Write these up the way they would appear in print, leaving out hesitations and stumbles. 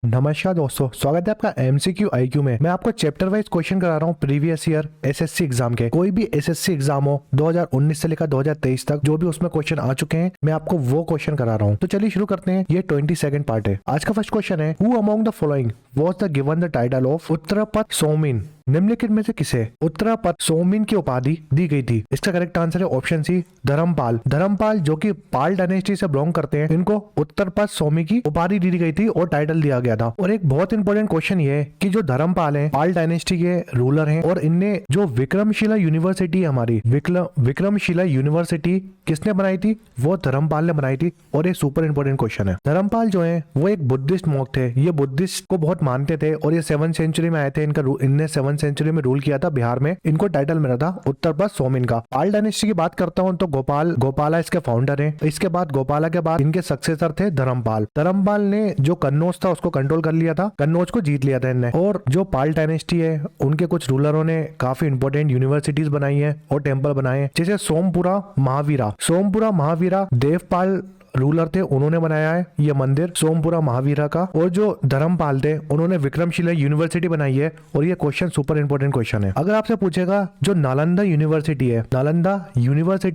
नमस्कार दोस्तों, स्वागत है आपका एमसीक्यू आईक्यू में। मैं आपको चैप्टर वाइज क्वेश्चन करा रहा हूँ प्रीवियस ईयर एसएससी एग्जाम के। कोई भी एसएससी एग्जाम हो 2019 से लेकर 2023 तक, जो भी उसमें क्वेश्चन आ चुके हैं, मैं आपको वो क्वेश्चन करा रहा हूँ। तो चलिए शुरू करते हैं। ये 22nd पार्ट है। आज का फर्स्ट क्वेश्चन है, who among the following was the given the title of उत्तरपद सोमिन। निम्नलिखित में से किसे उत्तरपद सोमिन की उपाधि दी गई थी? इसका करेक्ट आंसर है ऑप्शन सी, धर्मपाल। धर्मपाल जो कि पाल डायनेस्टी से बिलोंग करते हैं, इनको उत्तरपद सोमी की उपाधि दी गई थी और टाइटल दिया गया था। और एक बहुत इंपॉर्टेंट क्वेश्चन ये है कि जो धर्मपाल हैं, पाल डायनेस्टी के रूलर हैं, और इनने जो विक्रमशिला यूनिवर्सिटी है हमारी, विक्रमशिला यूनिवर्सिटी किसने बनाई थी? वो धर्मपाल ने बनाई थी। और ये सुपर इंपॉर्टेंट क्वेश्चन है। धर्मपाल जो है वो एक बुद्धिस्ट मॉन्क थे। ये बुद्धिस्ट को बहुत मानते थे और ये 7th सेंचुरी में आए थे। इनने 7th सेंचुरी में रूल किया था बिहार में। इनको टाइटल मिला था उत्तरपद सोमिन का। पाल डायनेस्टी की बात करता हूं तो गोपाला इसके फाउंडर हैं। इसके बाद गोपाला के बाद इनके सक्सेसर थे धर्मपाल। धर्मपाल ने जो कन्नौज था उसको कंट्रोल कर लिया था, कन्नौज को जीत लिया था इनने। और जो पाल डायनेस्टी है, उनके कुछ रूलरों ने काफी इंपॉर्टेंट यूनिवर्सिटीज बनाई है और टेम्पल बनाए हैं, जैसे सोमपुरा महावीरा देवपाल रूलर थे, उन्होंने बनाया है ये मंदिर सोमपुरा महावीरा का। और जो धर्मपाल थे, उन्होंने विक्रमशिला यूनिवर्सिटी बनाई है। और ये क्वेश्चन सुपर इंपॉर्टेंट क्वेश्चन है। अगर आपसे पूछेगा जो नालंदा यूनिवर्सिटी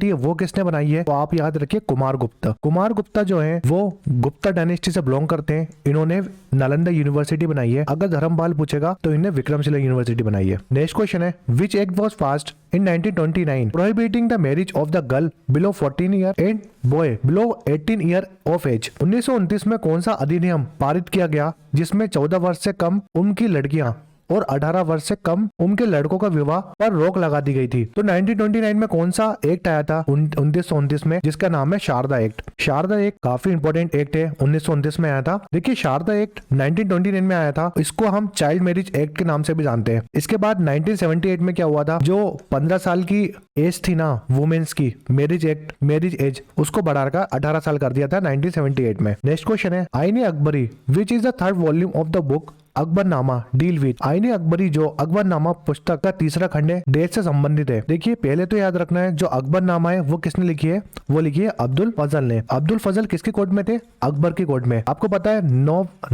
है वो किसने बनाई है, तो आप याद रखिए कुमार गुप्ता जो है वो गुप्ता डायनेस्टी से बिलोंग करते हैं। इन्होंने नालंदा यूनिवर्सिटी बनाई है। अगर धर्मपाल पूछेगा तो इन्हें विक्रमशिला यूनिवर्सिटी बनाई है। नेक्स्ट क्वेश्चन है, which act was passed in 1929 prohibiting the marriage of the girl below 14 year and boy below 18 year of age। 1929 में कौन सा अधिनियम पारित किया गया जिसमें 14 वर्ष से कम उम्र की लड़कियां और 18 वर्ष से कम उम्र के लड़कों का विवाह पर रोक लगा दी गई थी? तो 1929 में कौन सा एक्ट आया था 1929 में, जिसका नाम है शारदा एक्ट। शारदा एक्ट काफी इंपॉर्टेंट एक्ट है, 1929 में आया था। देखिए शारदा एक्ट 1929 में आया था। इसको हम चाइल्ड मैरिज एक्ट के नाम से भी जानते हैं। इसके बाद 1978 में क्या हुआ था, जो 15 साल की एज थी ना वुमेन्स की, मैरिज एज उसको बढ़ाकर 18 साल कर दिया था 1978 में। नेक्स्ट क्वेश्चन है, आईने Akbari which is the 3rd volume of the book Akbarnama deal with. आईने अकबरी जो अकबरनामा पुस्तक का 3रा खंड है, डेट से संबंधित है। देखिए पहले तो याद रखना है, जो अकबरनामा है वो किसने लिखी है? वो लिखी है अब्दुल फजल ने। अब्दुल फजल किसके कोर्ट में थे? अकबर की कोर्ट में। आपको पता है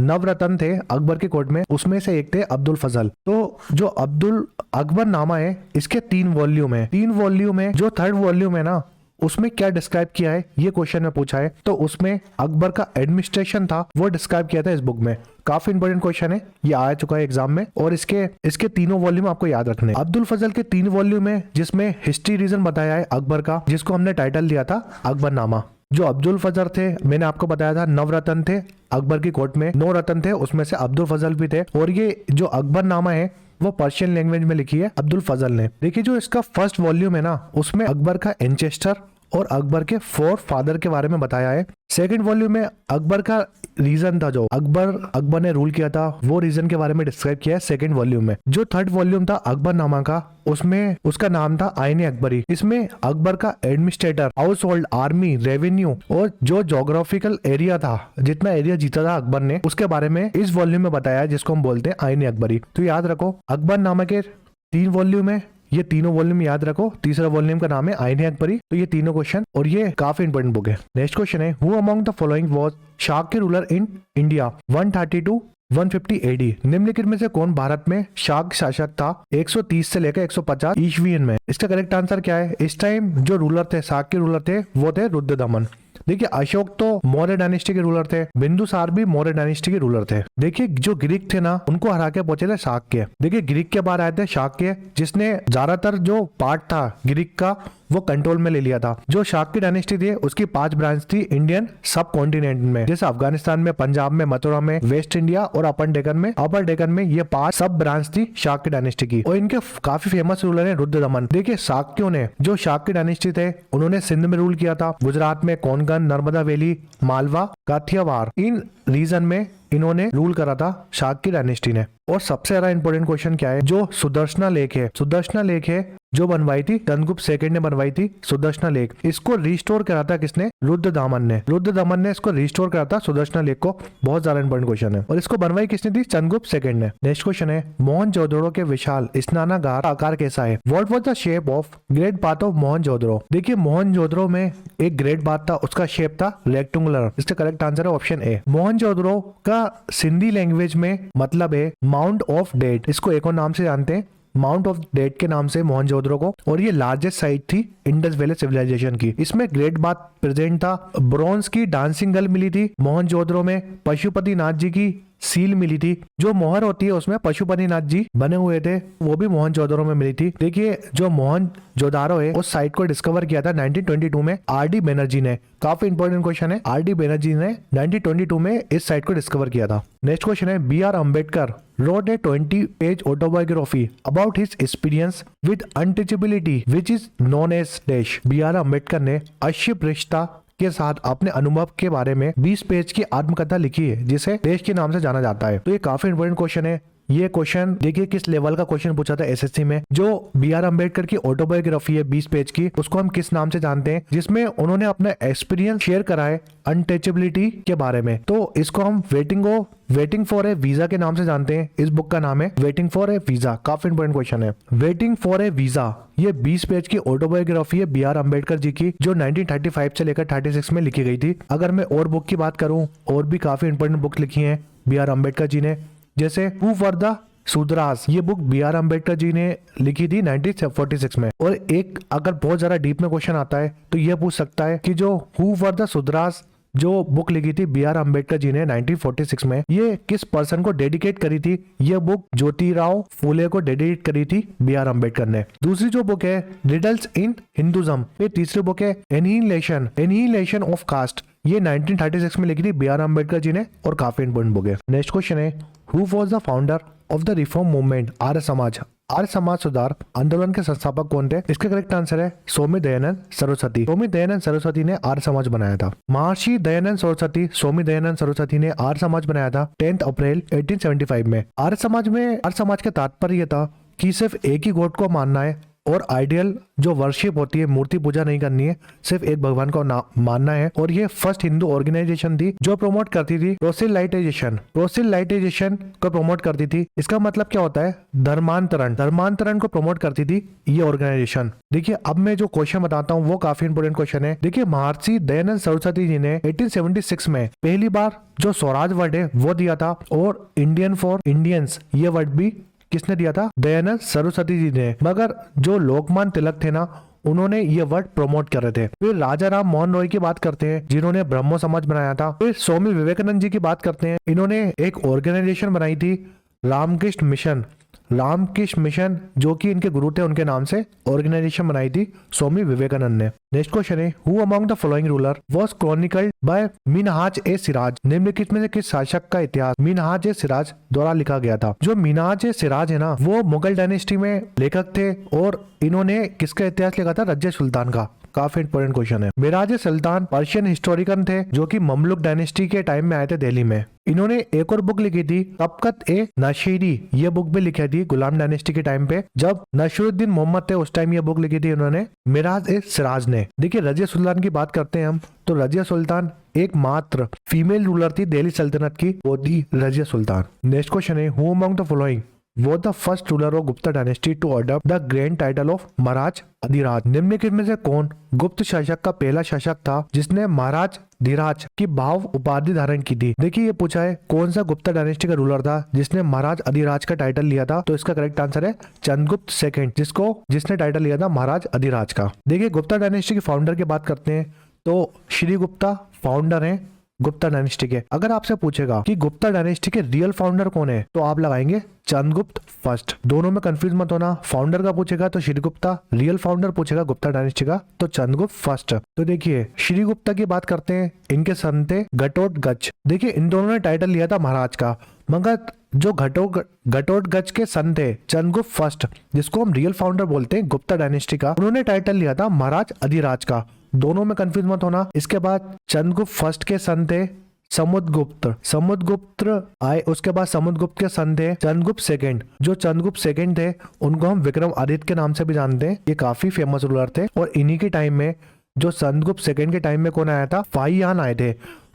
नवरत्न थे अकबर की कोर्ट में, उसमें से एक थे अब्दुल फजल। तो जो अकबरनामा है, इसके 3 वॉल्यूम है। 3 वॉल्यूम है। जो 3rd वॉल्यूम है ना, उसमें क्या डिस्क्राइब किया है, ये क्वेश्चन में पूछा है। तो उसमें अकबर का एडमिनिस्ट्रेशन था, वो डिस्क्राइब किया था इस बुक में। काफी इंपॉर्टेंट क्वेश्चन है, ये आ चुका है एग्जाम में। और इसके तीनों वॉल्यूम आपको याद रखने। अब्दुल फजल के 3 वॉल्यूम है, जिसमें हिस्ट्री रीजन बताया है अकबर का, जिसको हमने टाइटल दिया था अकबरनामा। जो अब्दुल फजल थे, मैंने आपको बताया था नवरत्न थे अकबर की कोर्ट में, 9 रत्न थे, उसमें से अब्दुल फजल भी थे। और ये जो अकबरनामा है वो पर्शियन लैंग्वेज में लिखी है अब्दुल फजल ने। देखिए जो इसका 1st वॉल्यूम है ना, उसमें अकबर का एंचेस्टर और अकबर के 4 फादर के बारे में बताया है। 2nd वॉल्यूम में अकबर का रीजन था, जो अकबर ने रूल किया था, वो रीजन के बारे में डिस्क्राइब किया है 2nd वॉल्यूम में। जो 3rd वॉल्यूम था अकबरनामा का, उसमें उसका नाम था आईने अकबरी। इसमें अकबर का administrator, house hold, army, revenue और जो जोग्राफिकल एरिया था, जितना एरिया जीता था अकबर ने, उसके बारे में इस वॉल्यूम में बताया है, जिसको हम बोलते हैं आईने अकबरी। तो याद रखो अकबरनामा के 3 वॉल्यूम है, ये तीनों वॉल्यूम याद रखो। 3रा वॉल्यूम का नाम है आईने अकबरी। तो ये तीनों क्वेश्चन, और ये काफी इंपॉर्टेंट बुक है। नेक्स्ट क्वेश्चन है, who among the following was शाक के ruler in India 130 to 150 AD। निम्नलिखित में से कौन भारत में शाक शासक था 130 से लेकर 150 ईस्वी में? इसका करेक्ट आंसर क्या है? इस टाइम जो रूलर थे, शाक के रूलर थे, वो थे रुद्रदमन। देखिए अशोक तो मौर्य डायनेस्टी के रूलर थे, बिंदुसार भी मौर्य डायनेस्टी के रूलर थे। देखिए जो ग्रीक थे ना, उनको हरा के पहुंचे थे शाक के। देखिए ग्रीक के बाद आए थे शाक के, जिसने ज्यादातर जो पार्ट था ग्रीक का वो कंट्रोल में ले लिया था। जो शाक की डायनेस्टी थी, उसकी 5 ब्रांच थी इंडियन सब कॉन्टिनेंट में, जैसे अफगानिस्तान में, पंजाब में, मथुरा में, वेस्ट इंडिया और अपर डेकन में ये 5 सब ब्रांच थी शाक की डायनेस्टी की। और इनके काफी फेमस रूलर है रुद्रदमन। देखिए शाक्यों ने, जो शाक की डायनेस्टी थे, उन्होंने सिंध में रूल किया था, गुजरात में, कोंकण, नर्मदा वैली, मालवा, काठियावाड़, इन रीजन में इन्होंने रूल करा था शाक की डायनेस्टी ने। और सबसे ज्यादा इंपॉर्टेंट क्वेश्चन क्या है, जो सुदर्शना लेक है, जो बनवाई थी चंद्रगुप्त सेकंड ने बनवाई थी सुदर्शना लेक। इसको रिस्टोर करा था किसने? रुद्रदमन ने। रुद्रदमन ने इसको रिस्टोर करा था सुदर्शना लेक को। बहुत ज्यादा इंपॉर्टेंट क्वेश्चन है। और इसको बनवाई किसने थी? चंद्रगुप्त सेकंड ने। नेक्स्ट क्वेश्चन है मोहनजोदड़ो के विशाल स्नानागार आकार कैसा है? What was the shape of great bath of Mohenjodaro? देखिए मोहनजोदड़ो में एक ग्रेट बाथ था, उसका शेप था रेक्टेंगुलर। इसका करेक्ट आंसर है ऑप्शन ए। मोहनजोदड़ो का सिंधी लैंग्वेज में मतलब है माउंट ऑफ डेड। इसको एक और नाम से जानते हैं, माउंट ऑफ डेड के नाम से मोहनजोदड़ो को। और ये लार्जेस्ट साइट थी इंडस वैली सिविलाइजेशन की। इसमें ग्रेट बाथ प्रेजेंट था। ब्रॉन्ज की डांसिंग गर्ल मिली थी मोहनजोदड़ो में। पशुपति नाथ जी की सील मिली थी। जो मोहर होती है उसमें पशुपति नाथ जी बने हुए थे, वो भी मोहनजोदड़ो में मिली थी। देखिए जो मोहनजोदड़ो है उस साइट को डिस्कवर किया था 1922 में आर.डी. बनर्जी ने। काफी इंपॉर्टेंट क्वेश्चन है। आर.डी. बनर्जी ने 1922 में इस साइट को डिस्कवर किया था। नेक्स्ट क्वेश्चन है B R. Ambedkar wrote a 20-page autobiography about his experience with untouchability which is known as dash। B R. Ambedkar ने अस्पृश्यता के साथ अपने अनुभव के बारे में 20 पेज की आत्मकथा लिखी है जिसे देश के नाम से जाना जाता है। तो ये काफी इंपॉर्टेंट क्वेश्चन है। ये क्वेश्चन देखिए किस लेवल का क्वेश्चन पूछा था एसएससी में। जो बी.आर. अम्बेडकर की ऑटोबायोग्राफी है 20 पेज की, उसको हम किस नाम से जानते हैं? जिसमें उन्होंने अपना एक्सपीरियंस शेयर करा है अनटचेबिलिटी के बारे में। तो इसको हम वेटिंग फॉर ए वीजा के नाम से जानते हैं। इस बुक का नाम है वेटिंग फॉर ए वीजा। काफी इंपॉर्टेंट क्वेश्चन है। वेटिंग फॉर ए वीजा ये 20 पेज की ऑटोबायोग्राफी है बी.आर. अम्बेडकर जी की, जो 1935 से लेकर 36 में लिखी गई थी। अगर मैं और बुक की बात करूं, और भी काफी इंपॉर्टेंट बुक लिखी है बी.आर. अम्बेडकर जी ने, जैसे हु वर द शूद्रास। ये बुक बी.आर. अम्बेडकर जी ने लिखी थी 1946 में। और एक अगर बहुत ज्यादा डीप में क्वेश्चन आता है तो ये पूछ सकता है कि जो हु वर द शूद्रास जो बुक लिखी थी बी.आर. अम्बेडकर जी ने 1946 में, ये किस पर्सन को डेडिकेट करी थी? ये बुक ज्योतिराव फूले को डेडिकेट करी थी बी.आर. अम्बेडकर ने। दूसरी जो बुक है रिडल्स इन हिंदुज्म। ये तीसरी बुक है एनिहिलेशन ऑफ कास्ट। ये 1936 में लिखी थी बी.आर. अम्बेडकर जी ने और काफी इंपॉर्टेंट बुक है। नेक्स्ट क्वेश्चन है who was the founder of the reform movement? Arya Samaj. Arya समाज सुधार आंदोलन के संस्थापक कौन थे? इसका करेक्ट आंसर है स्वामी दयानंद सरस्वती। स्वामी दयानंद सरस्वती ने आर्य समाज बनाया था। महर्षि दयानंद सरस्वती स्वामी दयानंद सरस्वती ने आर्य समाज बनाया था 10 अप्रैल 1875 में। आर्य समाज के तात्पर्य था कि सिर्फ एक ही गॉड को मानना है और आइडियल जो वर्शिप होती है, मूर्ति पूजा नहीं करनी है, सिर्फ एक भगवान को मानना है। और ये फर्स्ट हिंदू ऑर्गेनाइजेशन थी जो प्रमोट करती थी प्रोसिलाइटेशन को प्रमोट करती थी। इसका मतलब क्या होता है? धर्मांतरण को प्रमोट करती थी ये ऑर्गेनाइजेशन। देखिए अब मैं जो क्वेश्चन बताता हूँ वो काफी इंपोर्टेंट क्वेश्चन है। देखिए महर्षि दयानंद सरस्वती जी ने 1876 में पहली बार जो स्वराज वर्ड है वो दिया था, और इंडियन फॉर इंडियंस ये वर्ड भी किसने दिया था? दयानंद सरस्वती जी ने। मगर जो लोकमान्य तिलक थे ना, उन्होंने ये वर्ड प्रमोट कर रहे थे। फिर राजा राम मोहन रॉय की बात करते हैं जिन्होंने ब्रह्मो समाज बनाया था। फिर स्वामी विवेकानंद जी की बात करते हैं, इन्होंने एक ऑर्गेनाइजेशन बनाई थी रामकृष्ण मिशन, जो कि इनके गुरु थे, उनके नाम से ऑर्गेनाइजेशन बनाई थी स्वामी विवेकानंद ने। नेक्स्ट क्वेश्चन है who among the following ruler was chronicled by Minhaj ए सिराज? निम्नलिखित में से किस शासक का इतिहास मिनहाज ए सिराज द्वारा लिखा गया था? जो मिनहाज ए सिराज है ना, वो मुगल डायनेस्टी में लेखक थे और इन्होंने किसका इतिहास लिखा था? रजिया सुल्तान का। काफी इंपोर्टेंट क्वेश्चन है। मिराज सुल्तान पर्शियन हिस्टोरिकन थे जो कि ममलुक डायनेस्टी के टाइम में आए थे दिल्ली में। इन्होंने एक और बुक लिखी थी तबकत ए नशीरी। ये बुक भी लिखी थी गुलाम डायनेस्टी के टाइम पे, जब नसरुद्दीन मोहम्मद थे उस टाइम ये बुक लिखी थी इन्होंने, मिराज ए सिराज ने। देखिए रजिया सुल्तान की बात करते हैं हम, तो रजिया सुल्तान एकमात्र फीमेल रूलर थी दिल्ली सल्तनत की, वो थी रजिया सुल्तान। नेक्स्ट क्वेश्चन है who among the following was the first ruler of Gupta dynasty to adopt the grand title of Maharaj Adhiraj? निम्नलिखित में से कौन गुप्त शासक का पहला शासक था जिसने महाराज धीराज की भाव उपाधि धारण की थी? देखिए ये पूछा है कौन सा गुप्ता डायनेस्टी का रूलर था जिसने महाराज अधिराज का टाइटल लिया था, तो इसका करेक्ट आंसर है चंद्रगुप्त सेकंड, जिसने टाइटल लिया था महाराज अधिराज का। देखिए गुप्ता डायनेस्टी के फाउंडर की बात करते हैं तो श्री गुप्ता फाउंडर है गुप्ता डायनेस्टी के। अगर आपसे पूछेगा कि गुप्ता डायनेस्टी के रियल फाउंडर कौन है, तो आप लगाएंगे चंद्रगुप्त फर्स्ट। दोनों में कंफ्यूज मत होना, फाउंडर का पूछेगा तो श्रीगुप्ता, रियल फाउंडर पूछेगा गुप्ता डायनेस्टी का तो चंद्रगुप्त फर्स्ट। तो देखिए श्रीगुप्ता की बात करते हैं, इनके सन थे घटोत्कच। देखिए इन दोनों ने टाइटल लिया था महाराज का, मगर जो घटोत्कच के सन थे चंद्रगुप्त फर्स्ट, जिसको हम रियल फाउंडर बोलते हैं गुप्ता डायनेस्टी का, उन्होंने टाइटल लिया था महाराज अधिराज का। दोनों में कंफ्यूज मत होना। इसके बाद चंद्रगुप्त फर्स्ट के सन थे समुद्रगुप्त आए, उसके बाद समुद्रगुप्त के सन थे चंद्रगुप्त सेकंड। जो चंद्रगुप्त सेकंड थे उनको हम विक्रमादित्य के नाम से भी जानते हैं। ये काफी फेमस रूलर थे। और इन्हीं के टाइम में, जो चंद्रगुप्त सेकंड के टाइम में कौन आया था, फाहियान आए थे।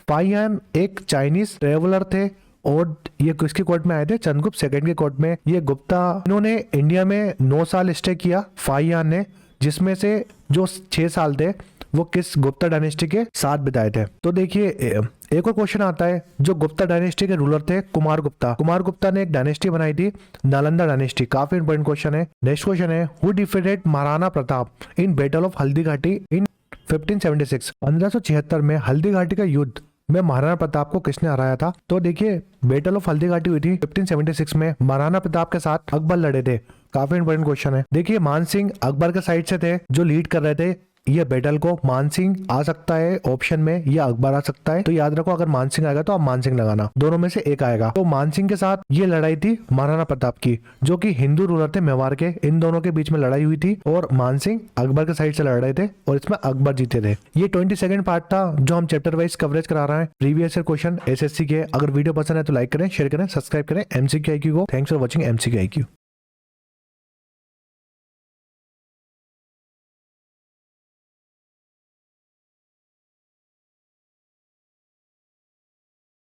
फाहियान एक चाइनीज ट्रेवलर थे और ये किसके कोर्ट में आए थे, चंद्रगुप्त सेकंड के कोर्ट में। ये गुप्ता, इन्होंने इंडिया में 9 साल स्टे किया फाहियान ने, जिसमें से जो 6 साल थे वो किस गुप्ता डायनेस्टी के साथ बिताए थे। तो देखिए एक और क्वेश्चन आता है, जो गुप्ता डायनेस्टी के रूलर थे कुमार गुप्ता। कुमार गुप्ता ने एक डायनेस्टी बनाई थी नालंदा डायनेस्टी। काफी इंपॉर्टेंट क्वेश्चन है। नेक्स्ट क्वेश्चन है, who defeated Maharana Pratap in battle of Haldi Ghati इन 1576। 1576 में हल्दी घाटी का युद्ध में महाराणा प्रताप को किसने हराया था। तो देखिए बैटल ऑफ हल्दी घाटी हुई थी 1576 में। महाराणा प्रताप के साथ अकबर लड़े थे। काफी इंपॉर्टेंट क्वेश्चन है। देखिए मान सिंह अकबर के साइड से थे जो लीड कर रहे थे ये बैटल को। मान सिंह आ सकता है ऑप्शन में या अकबर आ सकता है। तो याद रखो अगर मान सिंह आएगा तो आप मान सिंह लगाना, दोनों में से एक आएगा। तो मान सिंह के साथ ये लड़ाई थी महाराणा प्रताप की, जो कि हिंदू रूलर थे मेवाड़ के। इन दोनों के बीच में लड़ाई हुई थी और मान सिंह अकबर के साइड से लड़ रहे थे और इसमें अकबर जीते थे। ये 22nd पार्ट था जो हम चैप्टर वाइज कवरेज करा रहे हैं प्रीवियस ईयर क्वेश्चन एसएससी के। अगर वीडियो पसंद है तो लाइक करें, शेयर करें, सब्सक्राइब करें MCQ IQ को। Thanks for watching MCQ IQ।